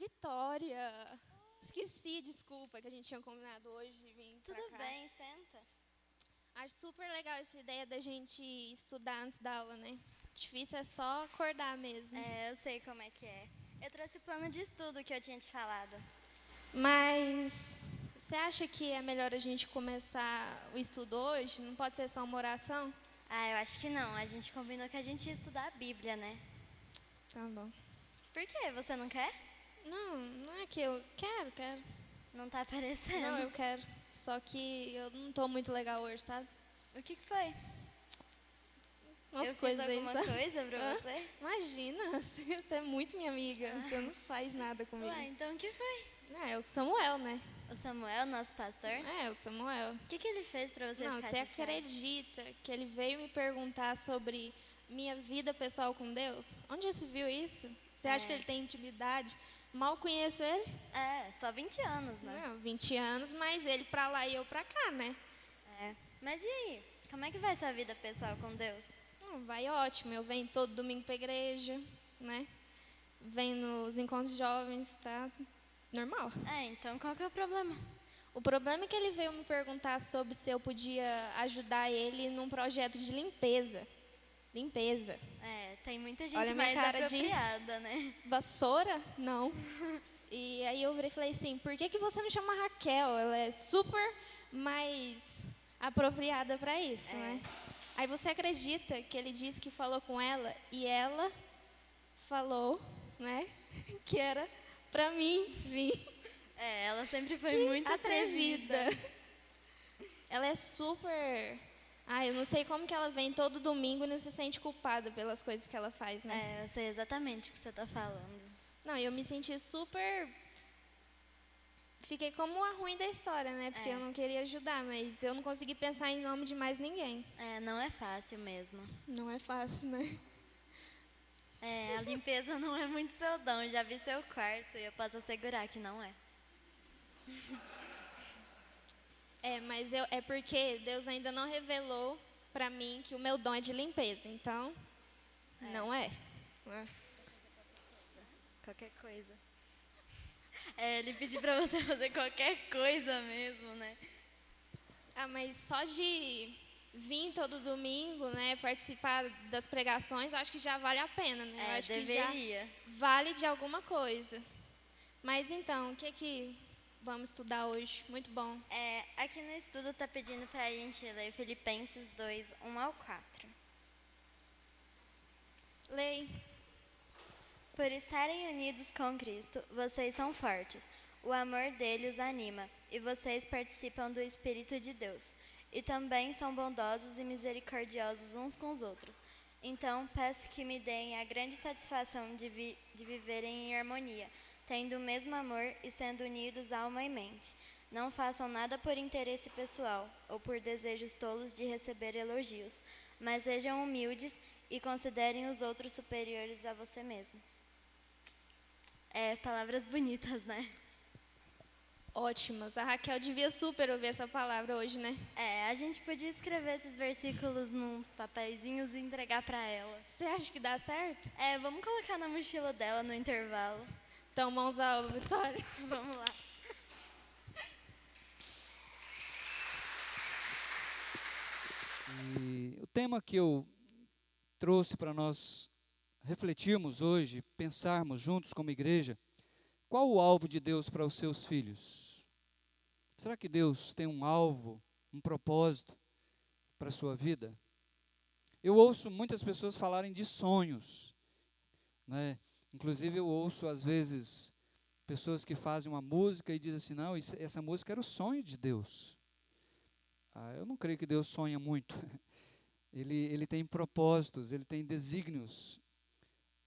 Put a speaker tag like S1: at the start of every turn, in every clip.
S1: Vitória. Esqueci, desculpa, que a gente tinha combinado hoje de vir pra
S2: Tudo
S1: cá.
S2: bem, senta.
S1: Acho super legal essa ideia da gente estudar antes da aula, né? Difícil é só acordar mesmo.
S2: Eu sei como é que é. Eu trouxe o plano de estudo que eu tinha te falado.
S1: Mas você acha que é melhor a gente começar o estudo hoje? Não pode ser só uma oração?
S2: Eu acho que não. A gente combinou que a gente ia estudar a Bíblia, né?
S1: Tá bom.
S2: Por quê? Você não quer?
S1: Não é que eu quero.
S2: Não tá aparecendo.
S1: Não, eu quero. Só que eu não tô muito legal hoje, sabe?
S2: O que foi?
S1: Umas
S2: Eu fiz
S1: coisas aí,
S2: alguma
S1: sabe?
S2: coisa pra
S1: Hã?
S2: você?
S1: Imagina, você é muito minha amiga. Você não faz nada comigo.
S2: Ué, então o que foi?
S1: Não, é o Samuel, né?
S2: O Samuel, nosso pastor?
S1: É, o Samuel.
S2: O que ele fez pra você
S1: Não,
S2: ficar
S1: você
S2: chateado?
S1: acredita que ele veio me perguntar sobre minha vida pessoal com Deus? Onde você viu isso? Você acha que ele tem intimidade? Mal conheço ele?
S2: Só 20 anos, né?
S1: Não, 20 anos, mas ele pra lá e eu pra cá, né?
S2: Mas e aí? Como é que vai sua vida pessoal com Deus?
S1: Vai ótimo. Eu venho todo domingo pra igreja, né? Venho nos encontros jovens, tá normal.
S2: Então qual que é o problema?
S1: O problema é que ele veio me perguntar sobre se eu podia ajudar ele num projeto de limpeza. Limpeza.
S2: Tem muita gente
S1: Olha a minha
S2: mais
S1: cara de-
S2: apropriada, né?
S1: Vassoura? Não. E aí eu virei e falei assim, por que você não chama a Raquel? Ela é super mais apropriada para isso, né? Aí você acredita que ele disse que falou com ela e ela falou, né, que era para mim vir.
S2: Ela sempre foi
S1: Que
S2: muito atrevida.
S1: Ela é super... eu não sei como que ela vem todo domingo e não se sente culpada pelas coisas que ela faz, né?
S2: Eu sei exatamente o que você está falando.
S1: Não, eu me senti super... Fiquei como a ruim da história, né? Porque eu não queria ajudar, mas eu não consegui pensar em nome de mais ninguém.
S2: Não é fácil mesmo.
S1: Não é fácil, né?
S2: A limpeza não é muito seu dom. Já vi seu quarto e eu posso assegurar que não é.
S1: Mas é porque Deus ainda não revelou pra mim que o meu dom é de limpeza. Então, não é.
S2: Qualquer coisa. Ele pediu pra você fazer qualquer coisa mesmo, né?
S1: Mas só de vir todo domingo, né, participar das pregações, eu acho que já vale a pena, né? Eu acho
S2: deveria.
S1: que já vale de alguma coisa. Mas então, o que vamos estudar hoje? Muito bom.
S2: Aqui no estudo tá pedindo pra gente ler Filipenses 2, 1 ao 4.
S1: Lei.
S2: Por estarem unidos com Cristo, vocês são fortes. O amor dele os anima, e vocês participam do Espírito de Deus. E também são bondosos e misericordiosos uns com os outros. Então, peço que me deem a grande satisfação de viverem em harmonia, tendo o mesmo amor e sendo unidos alma e mente. Não façam nada por interesse pessoal ou por desejos tolos de receber elogios, mas sejam humildes e considerem os outros superiores a você mesmo. Palavras bonitas, né?
S1: Ótimas. A Raquel devia super ouvir essa palavra hoje, né?
S2: A gente podia escrever esses versículos nos papeizinhos e entregar pra ela.
S1: Você acha que dá certo?
S2: Vamos colocar na mochila dela no intervalo.
S1: Então, mãos à obra, Vitória.
S2: Vamos lá.
S3: E o tema que eu trouxe para nós refletirmos hoje, pensarmos juntos como igreja, qual o alvo de Deus para os seus filhos? Será que Deus tem um alvo, um propósito para a sua vida? Eu ouço muitas pessoas falarem de sonhos, né? Inclusive eu ouço às vezes pessoas que fazem uma música e dizem assim, não, essa música era o sonho de Deus. Eu não creio que Deus sonha muito. Ele tem propósitos, ele tem desígnios.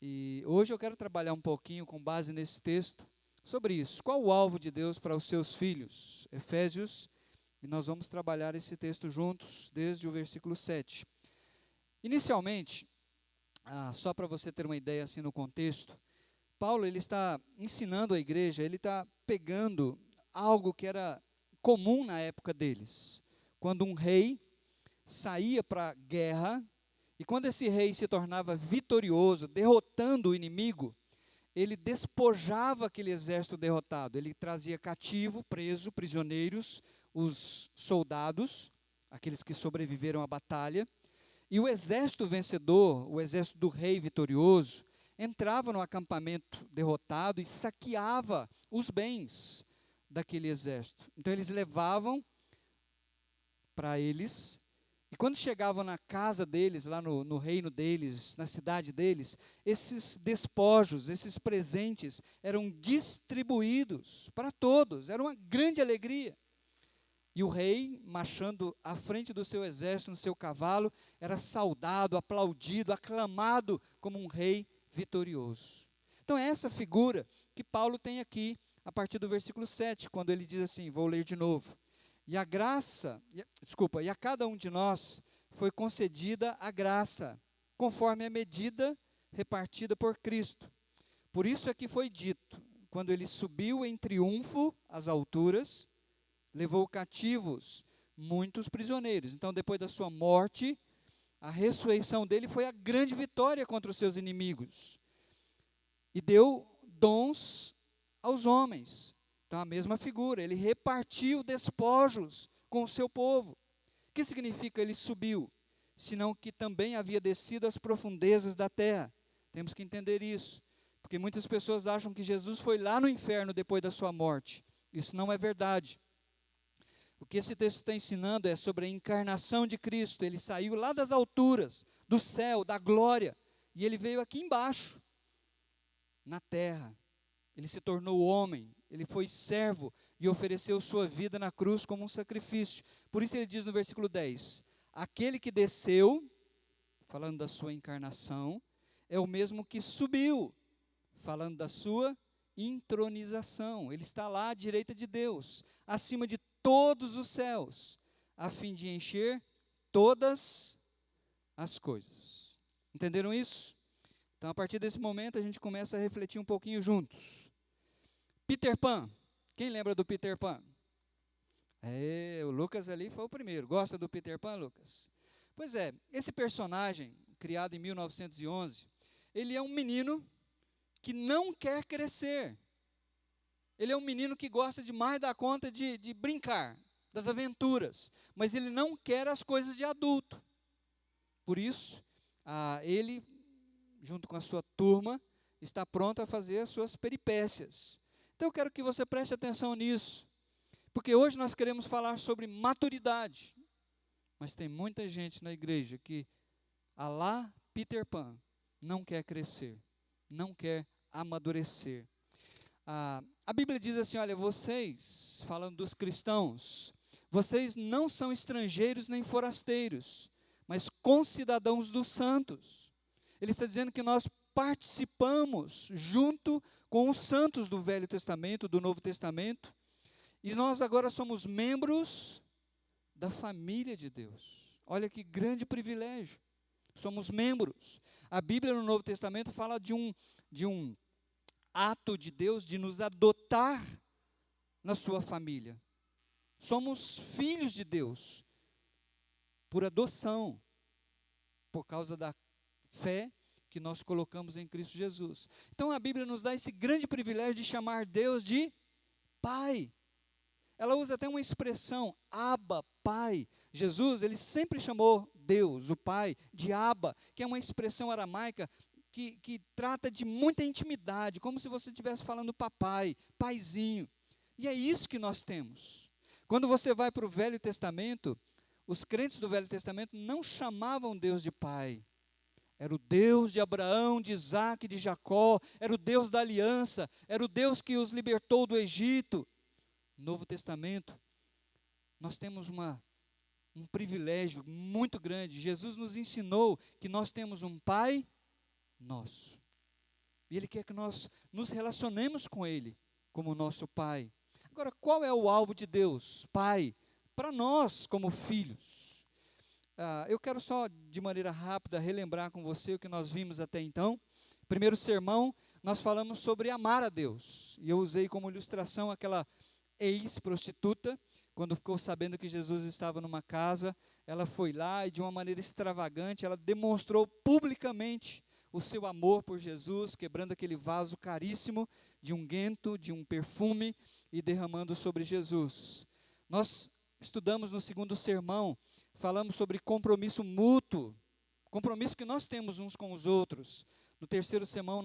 S3: E hoje eu quero trabalhar um pouquinho com base nesse texto sobre isso. Qual o alvo de Deus para os seus filhos? Efésios, e nós vamos trabalhar esse texto juntos desde o versículo 7. Inicialmente, só para você ter uma ideia assim no contexto, Paulo ele está ensinando a igreja, ele está pegando algo que era comum na época deles. Quando um rei saía para a guerra, e quando esse rei se tornava vitorioso, derrotando o inimigo, ele despojava aquele exército derrotado. Ele trazia cativo, preso, prisioneiros, os soldados, aqueles que sobreviveram à batalha. E o exército vencedor, o exército do rei vitorioso, entrava no acampamento derrotado e saqueava os bens daquele exército. Então eles levavam para eles, e quando chegavam na casa deles, lá no reino deles, na cidade deles, esses despojos, esses presentes eram distribuídos para todos, era uma grande alegria. E o rei, marchando à frente do seu exército, no seu cavalo, era saudado, aplaudido, aclamado como um rei vitorioso. Então é essa figura que Paulo tem aqui, a partir do versículo 7, quando ele diz assim, vou ler de novo. E a cada um de nós foi concedida a graça, conforme a medida repartida por Cristo. Por isso é que foi dito, quando ele subiu em triunfo às alturas, levou cativos muitos prisioneiros. Então, depois da sua morte, a ressurreição dele foi a grande vitória contra os seus inimigos. E deu dons aos homens. Então, a mesma figura, ele repartiu despojos com o seu povo. O que significa ele subiu? Senão que também havia descido às profundezas da terra. Temos que entender isso. Porque muitas pessoas acham que Jesus foi lá no inferno depois da sua morte. Isso não é verdade. O que esse texto está ensinando é sobre a encarnação de Cristo. Ele saiu lá das alturas, do céu, da glória, e ele veio aqui embaixo, na terra. Ele se tornou homem, ele foi servo e ofereceu sua vida na cruz como um sacrifício. Por isso ele diz no versículo 10, aquele que desceu, falando da sua encarnação, é o mesmo que subiu, falando da sua intronização. Ele está lá à direita de Deus, acima de todos os céus, a fim de encher todas as coisas. Entenderam isso? Então, a partir desse momento, a gente começa a refletir um pouquinho juntos. Peter Pan. Quem lembra do Peter Pan? O Lucas ali foi o primeiro. Gosta do Peter Pan, Lucas? Pois é, esse personagem, criado em 1911, ele é um menino que não quer crescer. Ele é um menino que gosta demais da conta de brincar, das aventuras, mas ele não quer as coisas de adulto. Por isso, ele, junto com a sua turma, está pronto a fazer as suas peripécias. Então eu quero que você preste atenção nisso, porque hoje nós queremos falar sobre maturidade, mas tem muita gente na igreja que, a lá Peter Pan, não quer crescer, não quer amadurecer. A Bíblia diz assim, olha, vocês, falando dos cristãos, vocês não são estrangeiros nem forasteiros, mas concidadãos dos santos. Ele está dizendo que nós participamos junto com os santos do Velho Testamento, do Novo Testamento, e nós agora somos membros da família de Deus. Olha que grande privilégio. Somos membros. A Bíblia no Novo Testamento fala de um ato de Deus de nos adotar na sua família. Somos filhos de Deus por adoção, por causa da fé que nós colocamos em Cristo Jesus. Então a Bíblia nos dá esse grande privilégio de chamar Deus de Pai. Ela usa até uma expressão, Abba, Pai. Jesus, ele sempre chamou Deus, o Pai, de Abba, que é uma expressão aramaica que trata de muita intimidade, como se você estivesse falando papai, paizinho. E é isso que nós temos. Quando você vai para o Velho Testamento, os crentes do Velho Testamento não chamavam Deus de Pai. Era o Deus de Abraão, de Isaac, de Jacó, era o Deus da aliança, era o Deus que os libertou do Egito. No Novo Testamento, nós temos um privilégio muito grande. Jesus nos ensinou que nós temos um Pai nosso. E Ele quer que nós nos relacionemos com Ele como nosso Pai. Agora, qual é o alvo de Deus, Pai, para nós como filhos? Eu quero só, de maneira rápida, relembrar com você o que nós vimos até então. Primeiro sermão, nós falamos sobre amar a Deus. E eu usei como ilustração aquela ex-prostituta, quando ficou sabendo que Jesus estava numa casa, ela foi lá e de uma maneira extravagante, ela demonstrou publicamente o seu amor por Jesus, quebrando aquele vaso caríssimo de unguento, de um perfume e derramando sobre Jesus. Nós estudamos no segundo sermão, falamos sobre compromisso mútuo, compromisso que nós temos uns com os outros. No terceiro sermão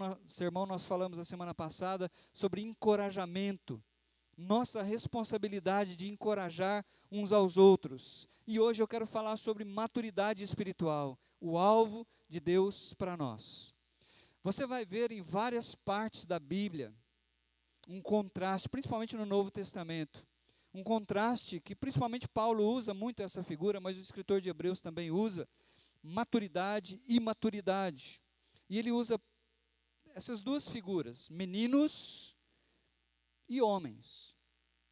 S3: nós falamos a semana passada sobre encorajamento, nossa responsabilidade de encorajar uns aos outros. E hoje eu quero falar sobre maturidade espiritual, o alvo de Deus para nós. Você vai ver em várias partes da Bíblia um contraste, principalmente no Novo Testamento, um contraste que principalmente Paulo usa muito essa figura, mas o escritor de Hebreus também usa, maturidade e imaturidade. E ele usa essas duas figuras, meninos e homens,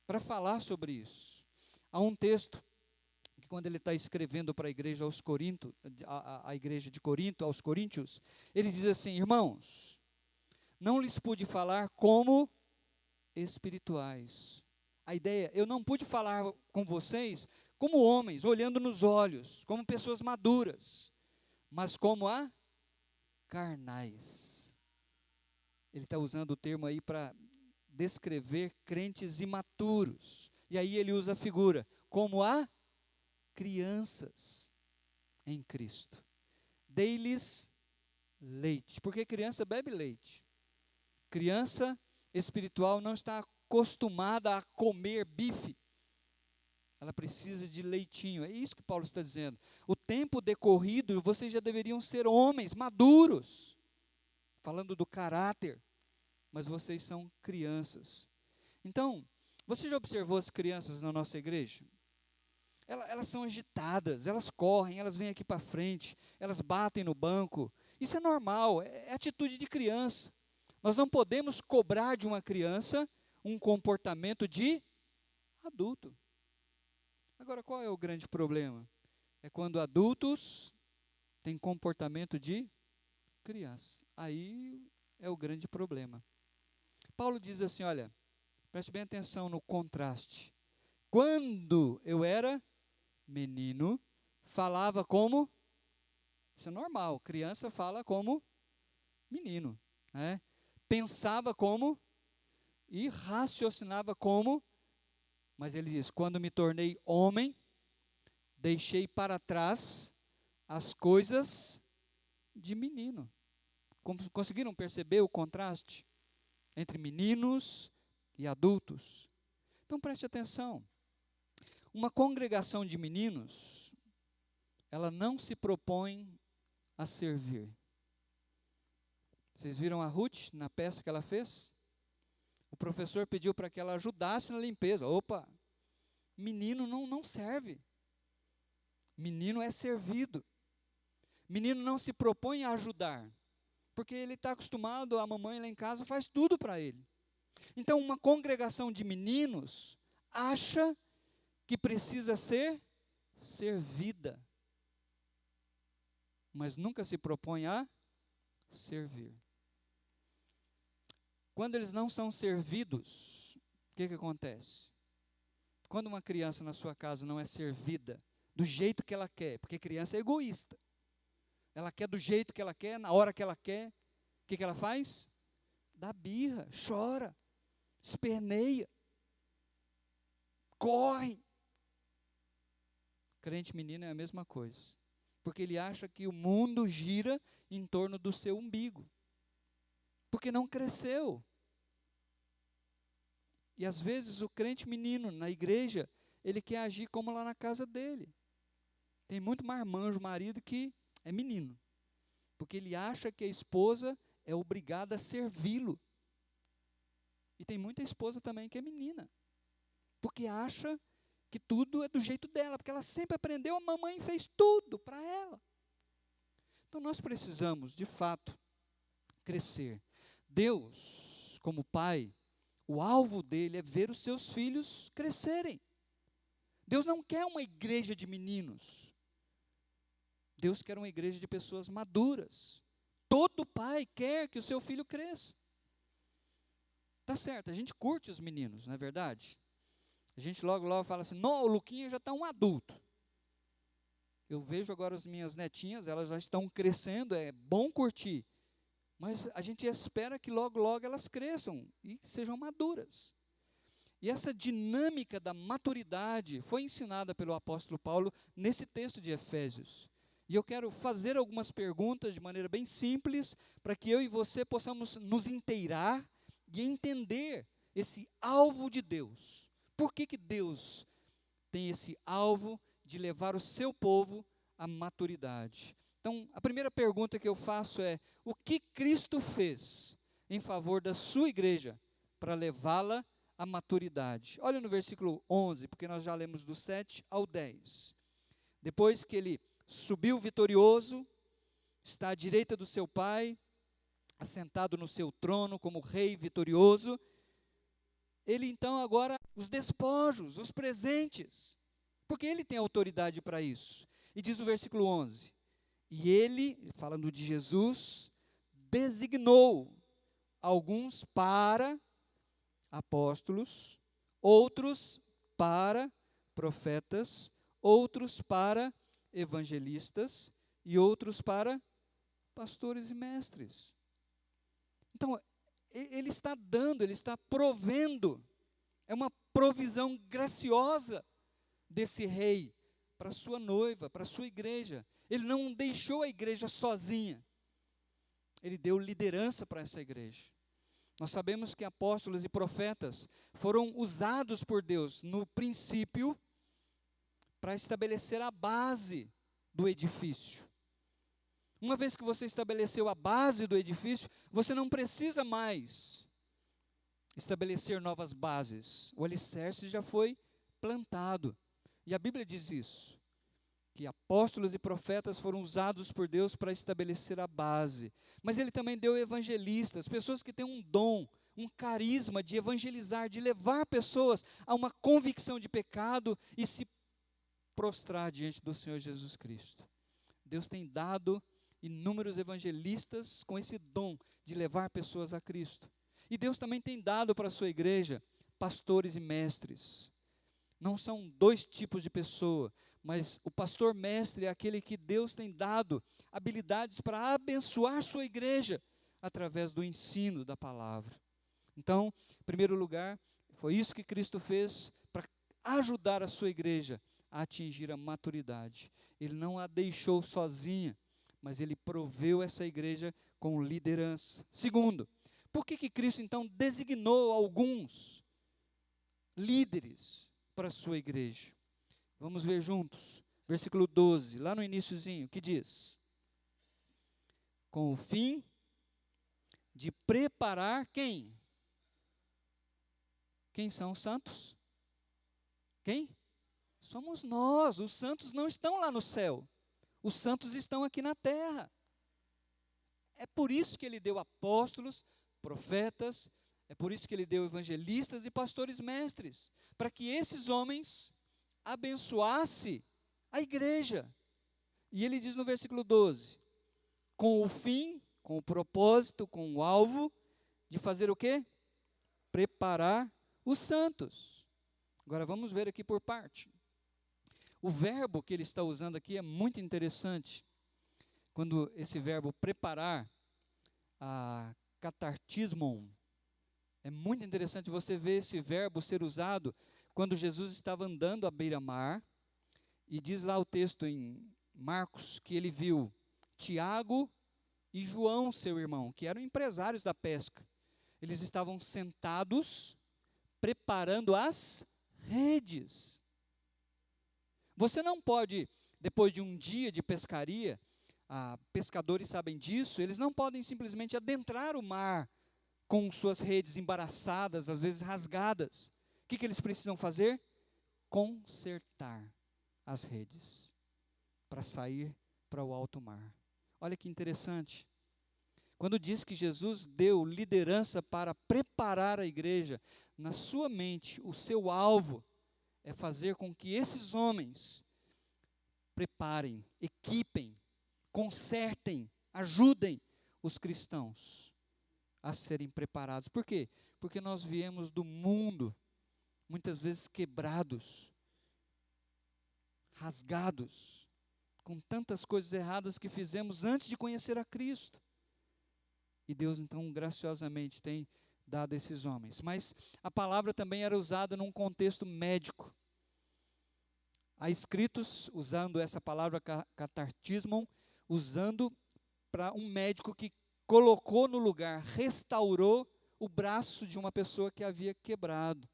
S3: para falar sobre isso. Há um texto que quando ele está escrevendo para a igreja aos Corinto, a igreja de Corinto, aos coríntios, ele diz assim: irmãos, não lhes pude falar como espirituais. A ideia, eu não pude falar com vocês como homens, olhando nos olhos, como pessoas maduras, mas como carnais. Ele está usando o termo aí para descrever crentes imaturos. E aí ele usa a figura, como crianças em Cristo. Dei-lhes leite, porque criança bebe leite. Criança espiritual não está acostumada a comer bife. Ela precisa de leitinho. É isso que Paulo está dizendo. O tempo decorrido, vocês já deveriam ser homens maduros. Falando do caráter. Mas vocês são crianças. Então, você já observou as crianças na nossa igreja? Elas são agitadas, elas correm, elas vêm aqui para frente, elas batem no banco. Isso é normal, é atitude de criança. Nós não podemos cobrar de uma criança um comportamento de adulto. Agora, qual é o grande problema? É quando adultos têm comportamento de criança. Aí é o grande problema. Paulo diz assim, olha, preste bem atenção no contraste. Quando eu era menino, falava como, isso é normal, criança fala como menino, né? Pensava como e raciocinava como, mas ele diz, quando me tornei homem, deixei para trás as coisas de menino. Conseguiram perceber o contraste entre meninos e adultos? Então preste atenção. Uma congregação de meninos, ela não se propõe a servir. Vocês viram a Ruth na peça que ela fez? O professor pediu para que ela ajudasse na limpeza. Opa, menino não serve. Menino é servido. Menino não se propõe a ajudar, porque ele está acostumado, a mamãe lá em casa faz tudo para ele. Então, uma congregação de meninos acha que precisa ser servida, mas nunca se propõe a servir. Quando eles não são servidos, o que acontece? Quando uma criança na sua casa não é servida do jeito que ela quer, porque criança é egoísta, ela quer do jeito que ela quer, na hora que ela quer, o que ela faz? Dá birra, chora, esperneia, corre. Crente menino é a mesma coisa, porque ele acha que o mundo gira em torno do seu umbigo, porque não cresceu. E às vezes o crente menino na igreja, ele quer agir como lá na casa dele. Tem muito marmanjo, marido, que é menino, porque ele acha que a esposa é obrigada a servi-lo. E tem muita esposa também que é menina, porque acha que tudo é do jeito dela, porque ela sempre aprendeu, a mamãe fez tudo para ela. Então nós precisamos, de fato, crescer. Deus, como pai, o alvo dele é ver os seus filhos crescerem. Deus não quer uma igreja de meninos. Deus quer uma igreja de pessoas maduras. Todo pai quer que o seu filho cresça. Tá certo, a gente curte os meninos, não é verdade? A gente logo fala assim, não, o Luquinha já está um adulto. Eu vejo agora as minhas netinhas, elas já estão crescendo, é bom curtir. mas a gente espera que logo, logo elas cresçam e sejam maduras. E essa dinâmica da maturidade foi ensinada pelo apóstolo Paulo nesse texto de Efésios. E eu quero fazer algumas perguntas de maneira bem simples, para que eu e você possamos nos inteirar e entender esse alvo de Deus. Por que Deus tem esse alvo de levar o seu povo à maturidade? Então, a primeira pergunta que eu faço é: o que Cristo fez em favor da sua igreja para levá-la à maturidade? Olha no versículo 11, porque nós já lemos do 7 ao 10. Depois que ele subiu vitorioso, está à direita do seu Pai, assentado no seu trono como rei vitorioso, ele então agora, os despojos, os presentes, porque ele tem autoridade para isso. E diz o versículo 11, e ele, falando de Jesus, designou alguns para apóstolos, outros para profetas, outros para evangelistas e outros para pastores e mestres. Então, ele está dando, ele está provendo, é uma provisão graciosa desse rei para a sua noiva, para a sua igreja. Ele não deixou a igreja sozinha, ele deu liderança para essa igreja. Nós sabemos que apóstolos e profetas foram usados por Deus no princípio para estabelecer a base do edifício. Uma vez que você estabeleceu a base do edifício, você não precisa mais estabelecer novas bases. O alicerce já foi plantado. E a Bíblia diz isso, que apóstolos e profetas foram usados por Deus para estabelecer a base. Mas ele também deu evangelistas, pessoas que têm um dom, um carisma de evangelizar, de levar pessoas a uma convicção de pecado e se prostrar diante do Senhor Jesus Cristo. Deus tem dado inúmeros evangelistas com esse dom de levar pessoas a Cristo. E Deus também tem dado para a sua igreja pastores e mestres. Não são dois tipos de pessoa, mas o pastor mestre é aquele que Deus tem dado habilidades para abençoar sua igreja através do ensino da palavra. Então, em primeiro lugar, foi isso que Cristo fez para ajudar a sua igreja a atingir a maturidade. Ele não a deixou sozinha, mas ele proveu essa igreja com liderança. Segundo, por que Cristo então designou alguns líderes para a sua igreja? Vamos ver juntos, versículo 12, lá no iniciozinho, que diz: com o fim de preparar quem? Quem são os santos? Quem? Somos nós. Os santos não estão lá no céu. Os santos estão aqui na terra. É por isso que ele deu apóstolos, profetas, é por isso que ele deu evangelistas e pastores mestres, para que esses homens abençoassem a igreja. E ele diz no versículo 12, com o fim, com o propósito, com o alvo, de fazer o quê? Preparar os santos. Agora vamos ver aqui por parte. O verbo que ele está usando aqui é muito interessante. Quando esse verbo preparar, a katartismon, é muito interessante você ver esse verbo ser usado quando Jesus estava andando à beira-mar, e diz lá o texto em Marcos que ele viu Tiago e João, seu irmão, que eram empresários da pesca. Eles estavam sentados, preparando as redes. Você não pode, depois de um dia de pescaria, pescadores sabem disso, eles não podem simplesmente adentrar o mar com suas redes embaraçadas, às vezes rasgadas. O que eles precisam fazer? Consertar as redes para sair para o alto mar. Olha que interessante. Quando diz que Jesus deu liderança para preparar a igreja, na sua mente, o seu alvo é fazer com que esses homens preparem, equipem, consertem, ajudem os cristãos a serem preparados. Por quê? Porque nós viemos do mundo, muitas vezes quebrados, rasgados, com tantas coisas erradas que fizemos antes de conhecer a Cristo. E Deus, então, graciosamente tem dado esses homens. Mas a palavra também era usada num contexto médico. Há escritos usando essa palavra catartismon, usando para um médico que colocou no lugar, restaurou o braço de uma pessoa que havia quebrado.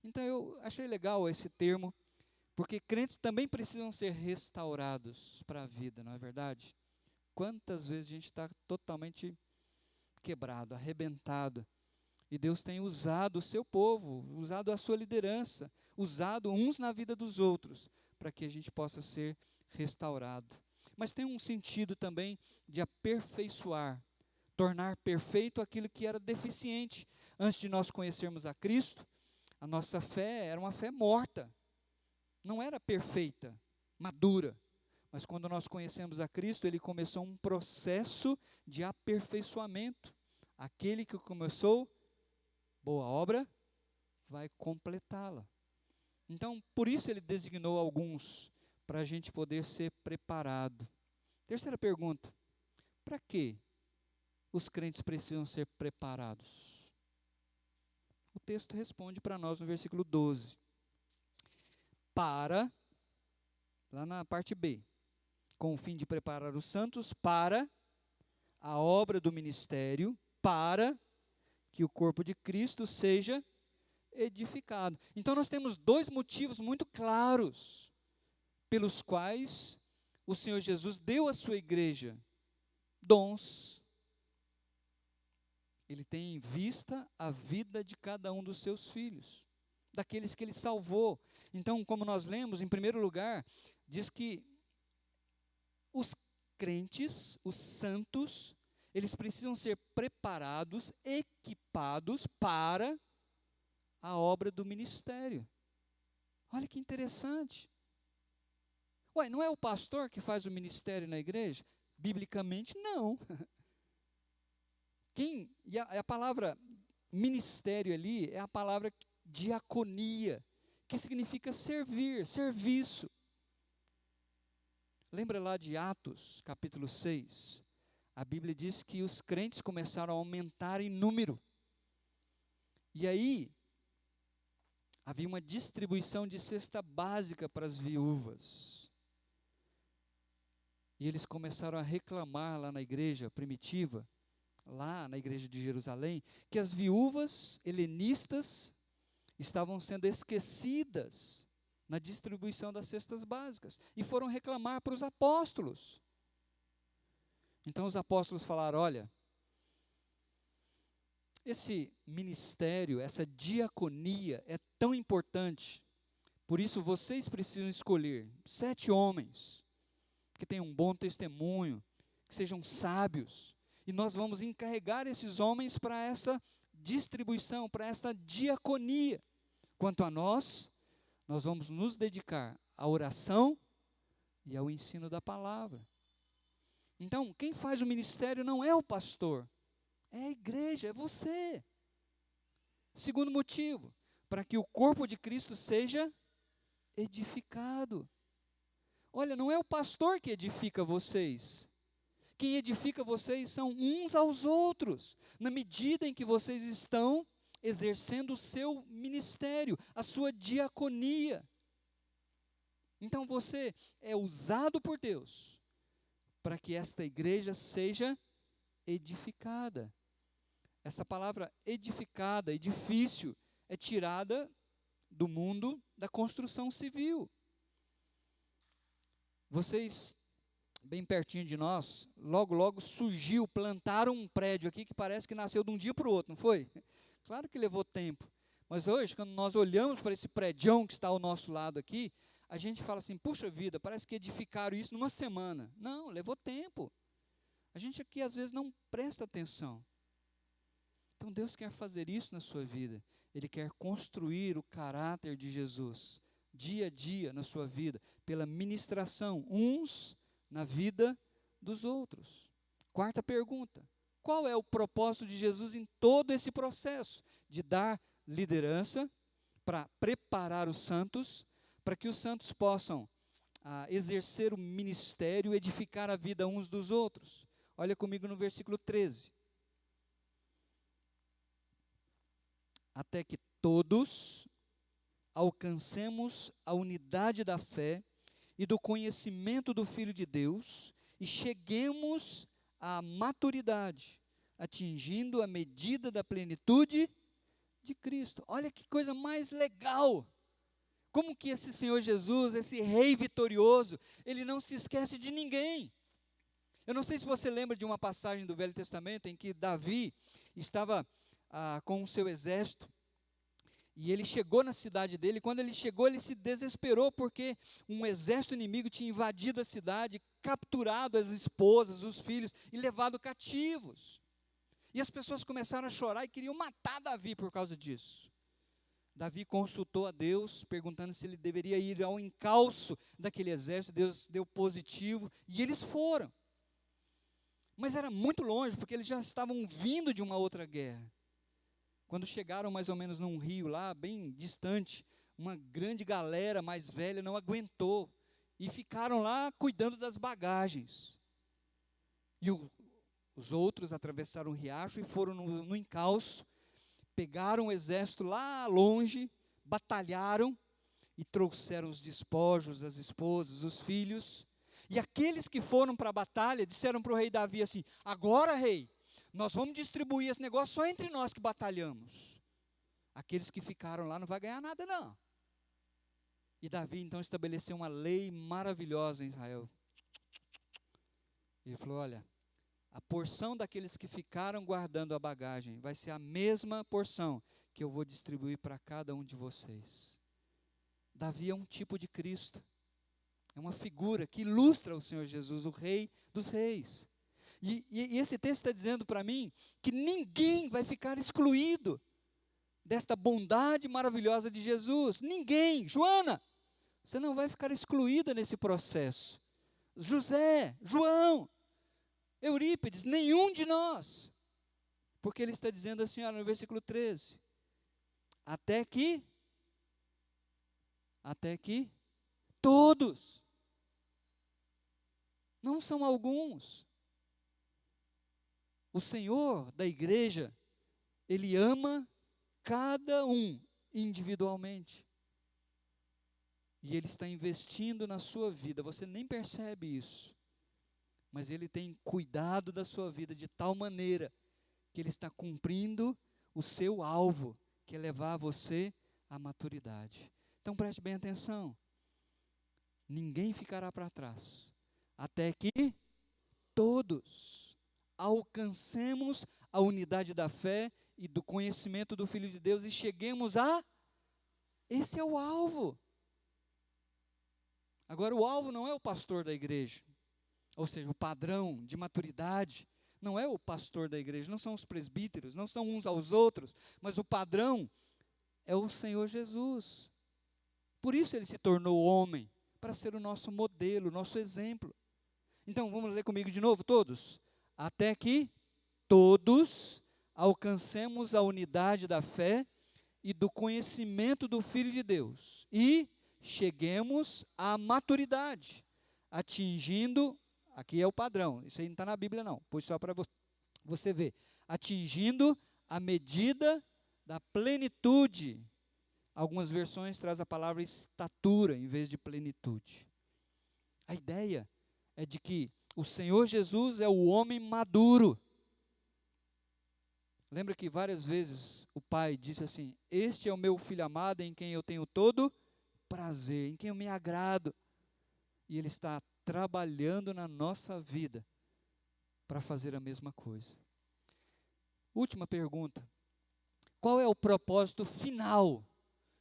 S3: Então eu achei legal esse termo, porque crentes também precisam ser restaurados para a vida, não é verdade? Quantas vezes a gente está totalmente quebrado, arrebentado, e Deus tem usado o seu povo, usado a sua liderança, usado uns na vida dos outros, para que a gente possa ser restaurado. Mas tem um sentido também de aperfeiçoar, tornar perfeito aquilo que era deficiente. Antes de nós conhecermos a Cristo, a nossa fé era uma fé morta, não era perfeita, madura. Mas quando nós conhecemos a Cristo, Ele começou um processo de aperfeiçoamento. Aquele que começou boa obra, vai completá-la. Então, por isso Ele designou alguns, para a gente poder ser preparado. Terceira pergunta, para que os crentes precisam ser preparados? O texto responde para nós no versículo 12. Para, lá na parte B, com o fim de preparar os santos para a obra do ministério, para que o corpo de Cristo seja edificado. Então nós temos dois motivos muito claros pelos quais o Senhor Jesus deu à sua igreja dons. Ele tem em vista a vida de cada um dos seus filhos, daqueles que Ele salvou. Então, como nós lemos, em primeiro lugar, diz que os crentes, os santos, eles precisam ser preparados, equipados para a obra do ministério. Olha que interessante. Ué, não é o pastor que faz o ministério na igreja? Biblicamente, não. E a palavra ministério ali é a palavra diaconia, que significa servir, serviço. Lembra lá de Atos, capítulo 6? A Bíblia diz que os crentes começaram a aumentar em número. E aí, havia uma distribuição de cesta básica para as viúvas. E eles começaram a reclamar lá na igreja primitiva, lá na igreja de Jerusalém, que as viúvas helenistas estavam sendo esquecidas na distribuição das cestas básicas. E foram reclamar para os apóstolos. Então os apóstolos falaram, olha, esse ministério, essa diaconia é tão importante, por isso vocês precisam escolher 7 homens, que tenham um bom testemunho, que sejam sábios, e nós vamos encarregar esses homens para essa distribuição, para essa diaconia. Quanto a nós vamos nos dedicar à oração e ao ensino da palavra. Então, quem faz o ministério não é o pastor, é a igreja, é você. Segundo motivo, para que o corpo de Cristo seja edificado. Olha, não é o pastor que edifica vocês. Quem edifica vocês são uns aos outros, na medida em que vocês estão exercendo o seu ministério, a sua diaconia. Então você é usado por Deus para que esta igreja seja edificada. Essa palavra edificada, edifício, é tirada do mundo da construção civil. Vocês, bem pertinho de nós, logo surgiu, plantaram um prédio aqui que parece que nasceu de um dia para o outro, não foi? Claro que levou tempo, mas hoje, quando nós olhamos para esse prédião que está ao nosso lado aqui, a gente fala assim, puxa vida, parece que edificaram isso numa semana. Não, levou tempo. A gente aqui às vezes não presta atenção. Então Deus quer fazer isso na sua vida. Ele quer construir o caráter de Jesus, dia a dia na sua vida, pela ministração, uns na vida dos outros. Quarta pergunta. Qual é o propósito de Jesus em todo esse processo? De dar liderança para preparar os santos, para que os santos possam exercer o ministério, edificar a vida uns dos outros. Olha comigo no versículo 13. até que todos alcancemos a unidade da fé e do conhecimento do Filho de Deus e cheguemos à maturidade, atingindo a medida da plenitude de Cristo. Olha que coisa mais legal! Como que esse Senhor Jesus, esse Rei vitorioso, ele não se esquece de ninguém. Eu não sei se você lembra de uma passagem do Velho Testamento em que Davi estava com o seu exército e ele chegou na cidade dele. Quando ele chegou, ele se desesperou porque um exército inimigo tinha invadido a cidade, capturado as esposas, os filhos e levado cativos. E as pessoas começaram a chorar e queriam matar Davi por causa disso. Davi consultou a Deus, perguntando se ele deveria ir ao encalço daquele exército. Deus deu positivo e eles foram. Mas era muito longe, porque eles já estavam vindo de uma outra guerra. Quando chegaram mais ou menos num rio lá, bem distante, uma grande galera mais velha não aguentou e ficaram lá cuidando das bagagens. E os outros atravessaram o riacho e foram no encalço, pegaram o exército lá longe, batalharam e trouxeram os despojos, as esposas, os filhos. E aqueles que foram para a batalha disseram para o rei Davi assim: agora, rei, nós vamos distribuir esse negócio só entre nós que batalhamos. Aqueles que ficaram lá não vão ganhar nada, não. E Davi então estabeleceu uma lei maravilhosa em Israel. Ele falou: olha, a porção daqueles que ficaram guardando a bagagem vai ser a mesma porção que eu vou distribuir para cada um de vocês. Davi é um tipo de Cristo. É uma figura que ilustra o Senhor Jesus, o Rei dos Reis. E esse texto está dizendo para mim que ninguém vai ficar excluído desta bondade maravilhosa de Jesus. Ninguém. Joana, você não vai ficar excluída nesse processo. José, João, Eurípides, nenhum de nós. Porque ele está dizendo assim, olha, no versículo 13. Até que todos. Não são alguns. O Senhor da igreja, Ele ama cada um individualmente. E Ele está investindo na sua vida, você nem percebe isso. Mas Ele tem cuidado da sua vida de tal maneira que Ele está cumprindo o seu alvo, que é levar você à maturidade. Então preste bem atenção. Ninguém ficará para trás, até que todos alcancemos a unidade da fé e do conhecimento do Filho de Deus e cheguemos a... Esse é o alvo. Agora, o alvo não é o pastor da igreja, ou seja, o padrão de maturidade, não é o pastor da igreja, não são os presbíteros, não são uns aos outros, mas o padrão é o Senhor Jesus. Por isso Ele se tornou homem, para ser o nosso modelo, o nosso exemplo. Então, vamos ler comigo de novo, todos? Até que todos alcancemos a unidade da fé e do conhecimento do Filho de Deus e cheguemos à maturidade, atingindo, aqui é o padrão, isso aí não está na Bíblia não, pus só para você ver, atingindo a medida da plenitude. Algumas versões trazem a palavra estatura em vez de plenitude. A ideia é de que o Senhor Jesus é o homem maduro. Lembra que várias vezes o Pai disse assim: este é o meu Filho amado em quem eu tenho todo prazer, em quem eu me agrado. E Ele está trabalhando na nossa vida para fazer a mesma coisa. Última pergunta. Qual é o propósito final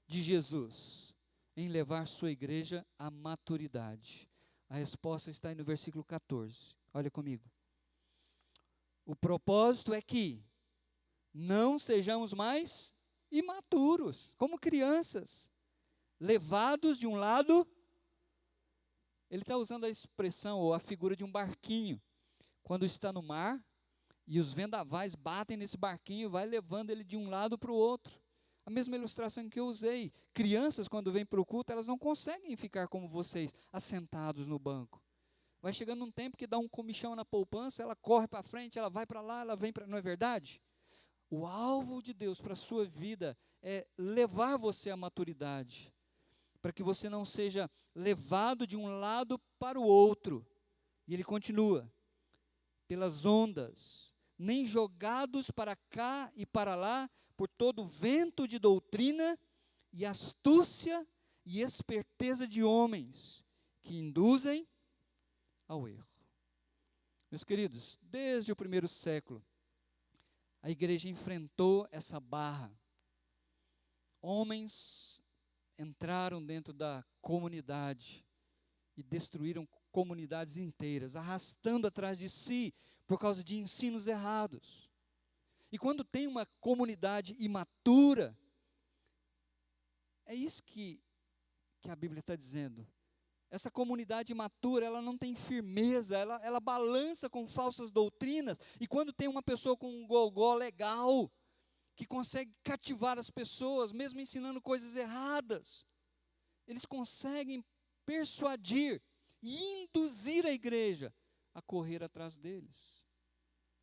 S3: de Jesus em levar sua igreja à maturidade? A resposta está aí no versículo 14. Olha comigo. O propósito é que não sejamos mais imaturos, como crianças, levados de um lado. Ele está usando a expressão ou a figura de um barquinho. Quando está no mar e os vendavais batem nesse barquinho, vai levando ele de um lado para o outro. A mesma ilustração que eu usei. Crianças, quando vêm para o culto, elas não conseguem ficar como vocês, assentados no banco. Vai chegando um tempo que dá um comichão na poupança, ela corre para frente, ela vai para lá, ela vem para... Não é verdade? O alvo de Deus para a sua vida é levar você à maturidade, para que você não seja levado de um lado para o outro. E ele continua, pelas ondas, nem jogados para cá e para lá, por todo vento de doutrina e astúcia e esperteza de homens, que induzem ao erro. Meus queridos, desde o primeiro século, a igreja enfrentou essa barra. Homens entraram dentro da comunidade e destruíram comunidades inteiras, arrastando atrás de si por causa de ensinos errados. E quando tem uma comunidade imatura, é isso que a Bíblia está dizendo. Essa comunidade imatura, ela não tem firmeza, ela balança com falsas doutrinas, e quando tem uma pessoa com um gogó legal, que consegue cativar as pessoas, mesmo ensinando coisas erradas, eles conseguem persuadir e induzir a igreja a correr atrás deles.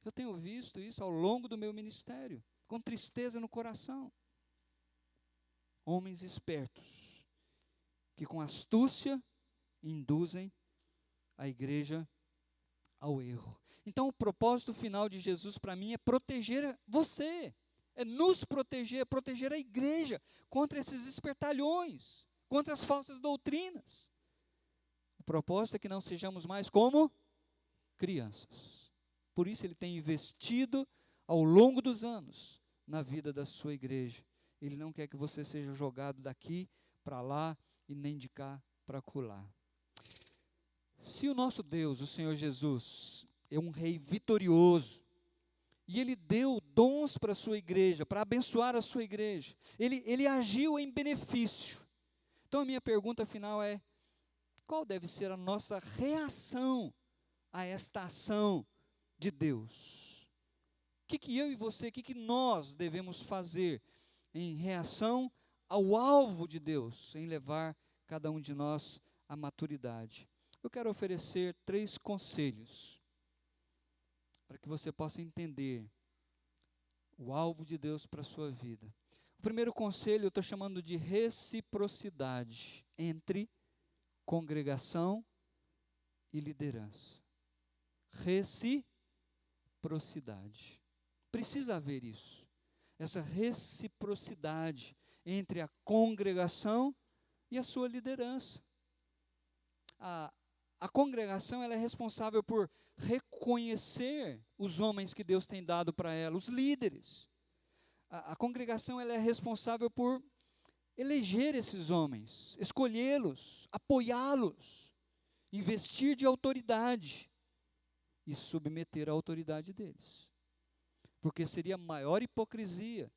S3: Eu tenho visto isso ao longo do meu ministério, com tristeza no coração. Homens espertos, que com astúcia induzem a igreja ao erro. Então o propósito final de Jesus para mim é proteger você, é nos proteger, é proteger a igreja contra esses espertalhões, contra as falsas doutrinas. O propósito é que não sejamos mais como crianças. Por isso ele tem investido ao longo dos anos na vida da sua igreja. Ele não quer que você seja jogado daqui para lá e nem de cá para acolá. Se o nosso Deus, o Senhor Jesus, é um rei vitorioso, e ele deu dons para a sua igreja, para abençoar a sua igreja, ele agiu em benefício. Então a minha pergunta final é: qual deve ser a nossa reação a esta ação de Deus? O que eu e você, o que nós devemos fazer em reação ao alvo de Deus, em levar cada um de nós à maturidade? Eu quero oferecer 3 conselhos para que você possa entender o alvo de Deus para a sua vida. O primeiro conselho eu estou chamando de reciprocidade entre congregação e liderança. Reciprocidade. Precisa haver isso. Essa reciprocidade entre a congregação e a sua liderança. A congregação ela é responsável por reconhecer os homens que Deus tem dado para ela, os líderes. A congregação ela é responsável por eleger esses homens, escolhê-los, apoiá-los, investir de autoridade e submeter a autoridade deles. Porque seria a maior hipocrisia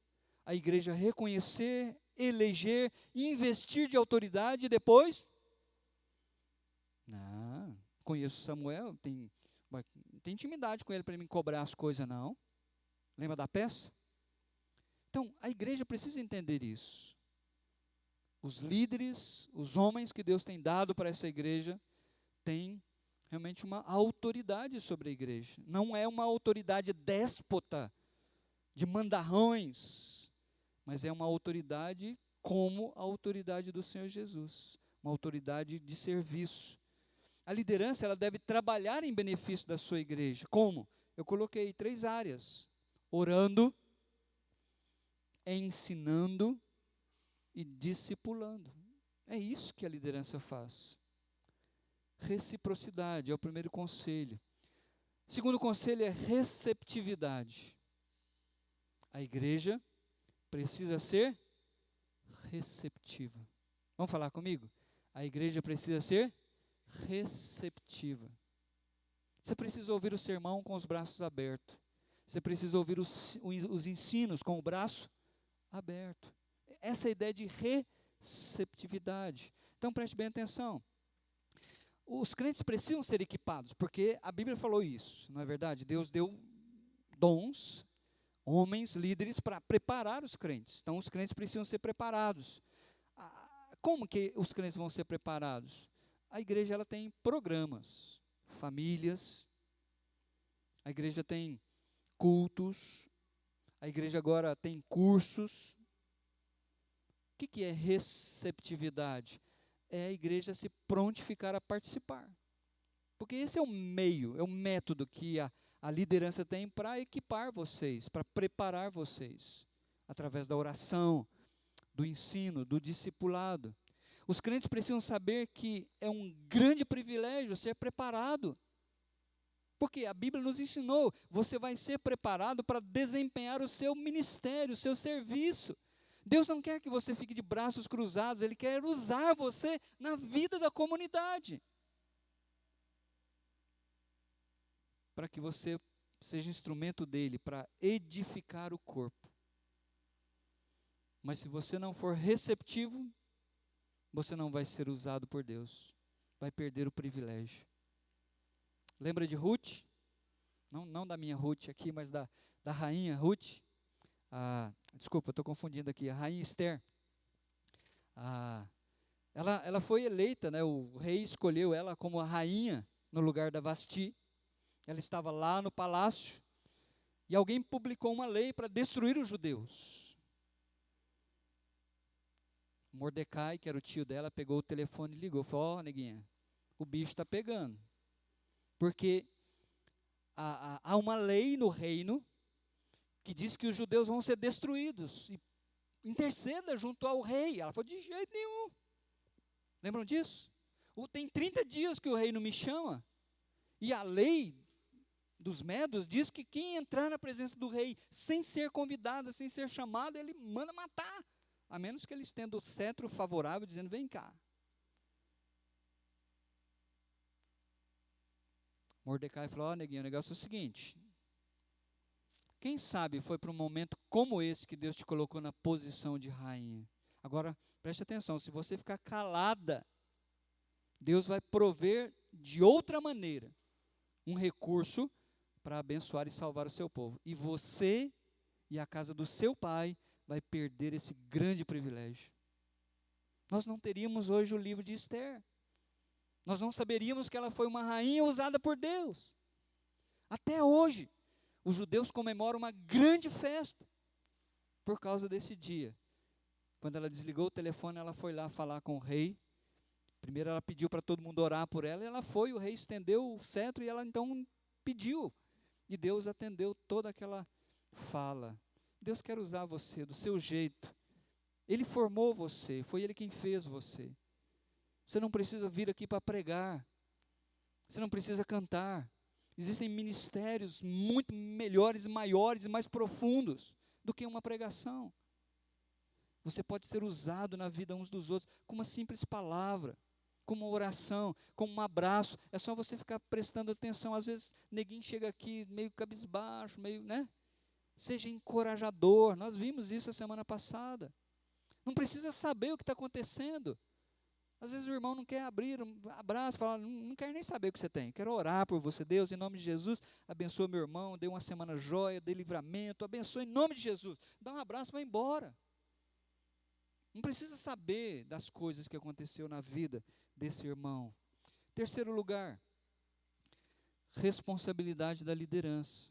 S3: a igreja reconhecer, eleger, investir de autoridade e depois... Não, conheço Samuel, não tem intimidade com ele para me cobrar as coisas, não. Lembra da peça? Então, a igreja precisa entender isso. Os líderes, os homens que Deus tem dado para essa igreja, têm realmente uma autoridade sobre a igreja. Não é uma autoridade déspota, de mandarrões, mas é uma autoridade como a autoridade do Senhor Jesus, uma autoridade de serviço. A liderança ela deve trabalhar em benefício da sua igreja. Como? Eu coloquei 3 áreas: orando, ensinando e discipulando. É isso que a liderança faz. Reciprocidade é o primeiro conselho. O segundo conselho é receptividade. A igreja precisa ser receptiva. Vamos falar comigo? A igreja precisa ser receptiva. Você precisa ouvir o sermão com os braços abertos. Você precisa ouvir os ensinos com o braço aberto. Essa é a ideia de receptividade. Então preste bem atenção. Os crentes precisam ser equipados, porque a Bíblia falou isso, não é verdade? Deus deu dons, homens, líderes, para preparar os crentes. Então os crentes precisam ser preparados. Como que os crentes vão ser preparados? A igreja ela tem programas, famílias, a igreja tem cultos, A igreja agora tem cursos. O que é receptividade? É a igreja se prontificar a participar. Porque esse é o meio, é o método que a liderança tem para equipar vocês, para preparar vocês, através da oração, do ensino, do discipulado. Os crentes precisam saber que é um grande privilégio ser preparado. Porque a Bíblia nos ensinou, você vai ser preparado para desempenhar o seu ministério, o seu serviço. Deus não quer que você fique de braços cruzados, Ele quer usar você na vida da comunidade. Para que você seja instrumento dEle, para edificar o corpo. Mas se você não for receptivo, você não vai ser usado por Deus. Vai perder o privilégio. Lembra de Ruth? Não da minha Ruth aqui, mas da rainha Ruth. Desculpa, estou confundindo aqui. A rainha Esther. Ela foi eleita, né, o rei escolheu ela como a rainha no lugar da Vasti. Ela estava lá no palácio. E alguém publicou uma lei para destruir os judeus. Mordecai, que era o tio dela, pegou o telefone e ligou. Falou, ó, neguinha, o bicho está pegando. Porque há uma lei no reino que diz que os judeus vão ser destruídos. E interceda junto ao rei. Ela falou, de jeito nenhum. Lembram disso? Tem 30 dias que o rei não me chama. E a lei dos medos diz que quem entrar na presença do rei sem ser convidado, sem ser chamado, ele manda matar. A menos que ele estenda o cetro favorável, dizendo, vem cá. Mordecai falou, ó, neguinho, o negócio é o seguinte. Quem sabe foi para um momento como esse que Deus te colocou na posição de rainha. Agora, preste atenção, se você ficar calada, Deus vai prover de outra maneira um recurso para abençoar e salvar o seu povo. E você e a casa do seu pai vai perder esse grande privilégio. Nós não teríamos hoje o livro de Esther. Nós não saberíamos que ela foi uma rainha usada por Deus. Até hoje, os judeus comemoram uma grande festa por causa desse dia. Quando ela desligou o telefone, ela foi lá falar com o rei. Primeiro ela pediu para todo mundo orar por ela, e ela foi, o rei estendeu o cetro, e ela então pediu. E Deus atendeu toda aquela fala. Deus quer usar você do seu jeito. Ele formou você, foi Ele quem fez você. Você não precisa vir aqui para pregar. Você não precisa cantar. Existem ministérios muito melhores, maiores e mais profundos do que uma pregação. Você pode ser usado na vida uns dos outros com uma simples palavra, com uma oração, com um abraço. É só você ficar prestando atenção. Às vezes, neguinho chega aqui meio cabisbaixo, meio, né? Seja encorajador. Nós vimos isso a semana passada. Não precisa saber o que está acontecendo. Às vezes o irmão não quer abrir um abraço, fala, não quero nem saber o que você tem. Quero orar por você, Deus, em nome de Jesus. Abençoa meu irmão, dê uma semana jóia, dê livramento. Abençoa em nome de Jesus. Dá um abraço e vai embora. Não precisa saber das coisas que aconteceu na vida desse irmão. Terceiro lugar, responsabilidade da liderança.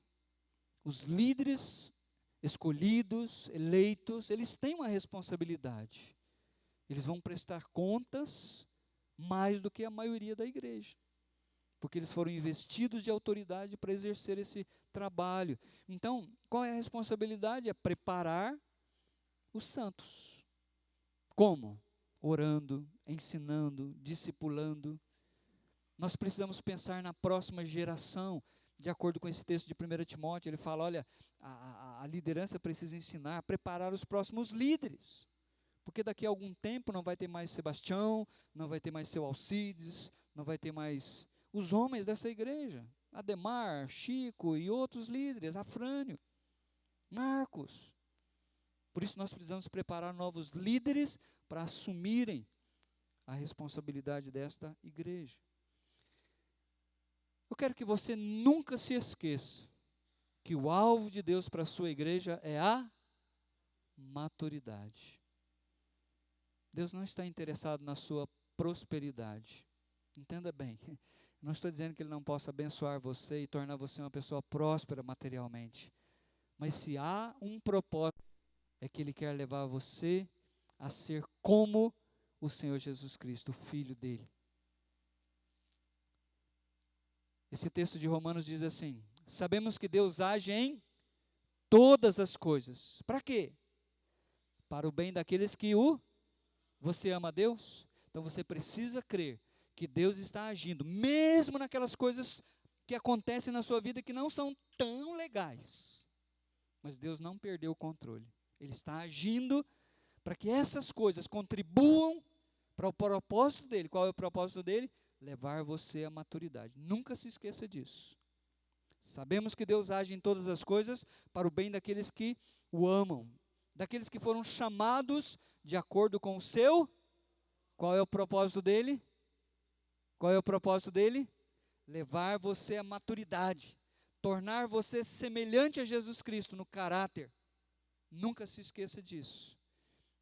S3: Os líderes escolhidos, eleitos, eles têm uma responsabilidade. Eles vão prestar contas mais do que a maioria da igreja. Porque eles foram investidos de autoridade para exercer esse trabalho. Então, qual é a responsabilidade? É preparar os santos. Como? Orando, ensinando, discipulando. Nós precisamos pensar na próxima geração. De acordo com esse texto de 1 Timóteo, ele fala, olha, a liderança precisa ensinar, preparar os próximos líderes. Porque daqui a algum tempo não vai ter mais Sebastião, não vai ter mais seu Alcides, não vai ter mais os homens dessa igreja. Ademar, Chico e outros líderes, Afrânio, Marcos. Por isso nós precisamos preparar novos líderes para assumirem a responsabilidade desta igreja. Eu quero que você nunca se esqueça que o alvo de Deus para a sua igreja é a maturidade. Deus não está interessado na sua prosperidade. Entenda bem. Não estou dizendo que Ele não possa abençoar você e tornar você uma pessoa próspera materialmente. Mas se há um propósito, é que Ele quer levar você a ser como o Senhor Jesus Cristo, o Filho dele. Esse texto de Romanos diz assim: sabemos que Deus age em todas as coisas. Para quê? Para o bem daqueles que Você ama a Deus? Então você precisa crer que Deus está agindo, mesmo naquelas coisas que acontecem na sua vida que não são tão legais. Mas Deus não perdeu o controle. Ele está agindo para que essas coisas contribuam para o propósito dele. Qual é o propósito dele? Levar você à maturidade. Nunca se esqueça disso. Sabemos que Deus age em todas as coisas para o bem daqueles que o amam, daqueles que foram chamados de acordo com o seu. Qual é o propósito dele? Qual é o propósito dele? Levar você à maturidade, tornar você semelhante a Jesus Cristo no caráter. Nunca se esqueça disso.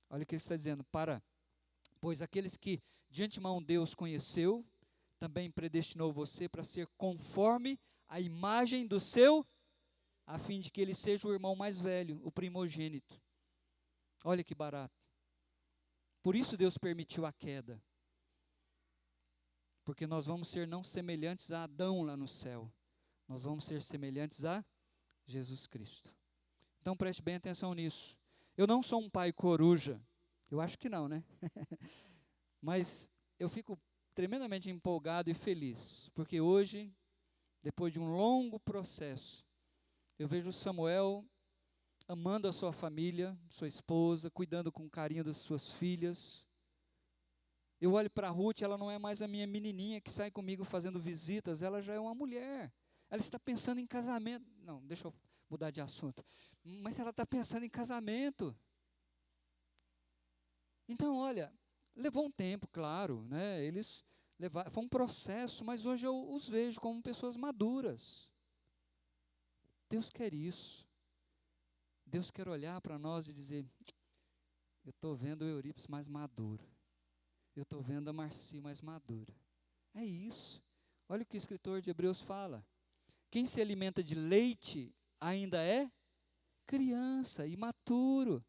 S3: Olha o que ele está dizendo: pois aqueles que de antemão Deus conheceu, também predestinou você para ser conforme a imagem do seu, a fim de que ele seja o irmão mais velho, o primogênito. Olha que barato. Por isso Deus permitiu a queda. Porque nós vamos ser não semelhantes a Adão lá no céu. Nós vamos ser semelhantes a Jesus Cristo. Então preste bem atenção nisso. Eu não sou um pai coruja. Eu acho que não, né? Mas eu fico tremendamente empolgado e feliz. Porque hoje, depois de um longo processo, eu vejo Samuel amando a sua família, sua esposa, cuidando com carinho das suas filhas. Eu olho para a Ruth, ela não é mais a minha menininha que sai comigo fazendo visitas, ela já é uma mulher. Ela está pensando em casamento. Não, deixa eu mudar de assunto. Mas ela está pensando em casamento. Então, olha, levou um tempo, claro, né? Foi um processo, mas hoje eu os vejo como pessoas maduras. Deus quer isso. Deus quer olhar para nós e dizer: eu estou vendo o Eurípides mais maduro. Eu estou vendo a Marci mais madura. É isso. Olha o que o escritor de Hebreus fala. Quem se alimenta de leite ainda é criança, imaturo,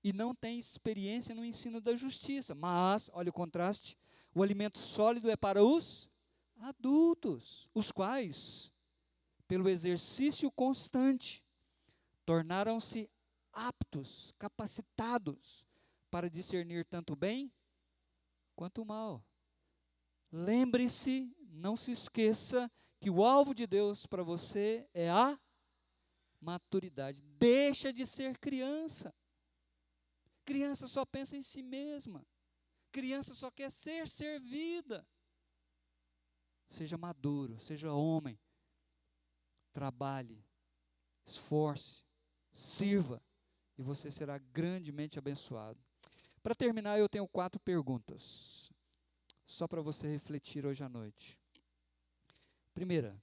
S3: e não tem experiência no ensino da justiça. Mas, olha o contraste, o alimento sólido é para os adultos, os quais, pelo exercício constante, tornaram-se aptos, capacitados para discernir tanto o bem quanto o mal. Lembre-se, não se esqueça que o alvo de Deus para você é a maturidade. Deixa de ser criança. Criança só pensa em si mesma. Criança só quer ser servida. Seja maduro, seja homem. Trabalhe, esforce, sirva, e você será grandemente abençoado. Para terminar, eu tenho 4 perguntas, só para você refletir hoje à noite. Primeira,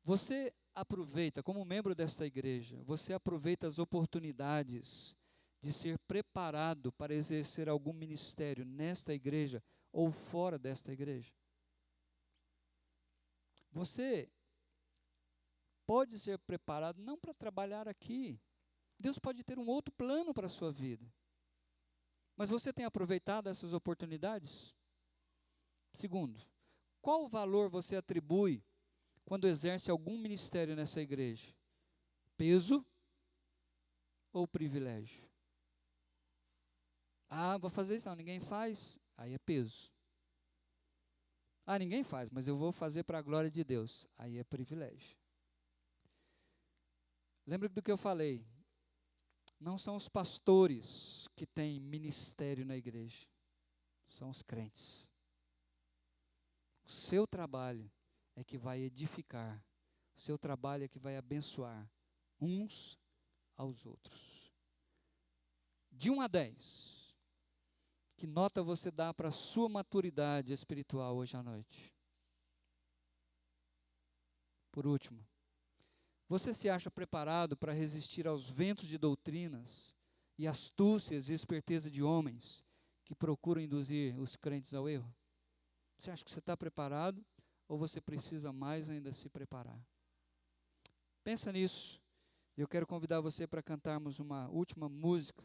S3: você aproveita, como membro desta igreja, você aproveita as oportunidades de ser preparado para exercer algum ministério nesta igreja ou fora desta igreja? Você pode ser preparado não para trabalhar aqui. Deus pode ter um outro plano para a sua vida. Mas você tem aproveitado essas oportunidades? Segundo, qual valor você atribui quando exerce algum ministério nessa igreja? Peso ou privilégio? Ah, vou fazer isso. Não, ninguém faz. Aí é peso. Ah, ninguém faz, mas eu vou fazer para a glória de Deus. Aí é privilégio. Lembra do que eu falei? Não são os pastores que têm ministério na igreja. São os crentes. O seu trabalho é que vai edificar. O seu trabalho é que vai abençoar uns aos outros. De 1 a 10, que nota você dá para a sua maturidade espiritual hoje à noite? Por último, você se acha preparado para resistir aos ventos de doutrinas e astúcias e esperteza de homens que procuram induzir os crentes ao erro? Você acha que você está preparado ou você precisa mais ainda se preparar? Pensa nisso. Eu quero convidar você para cantarmos uma última música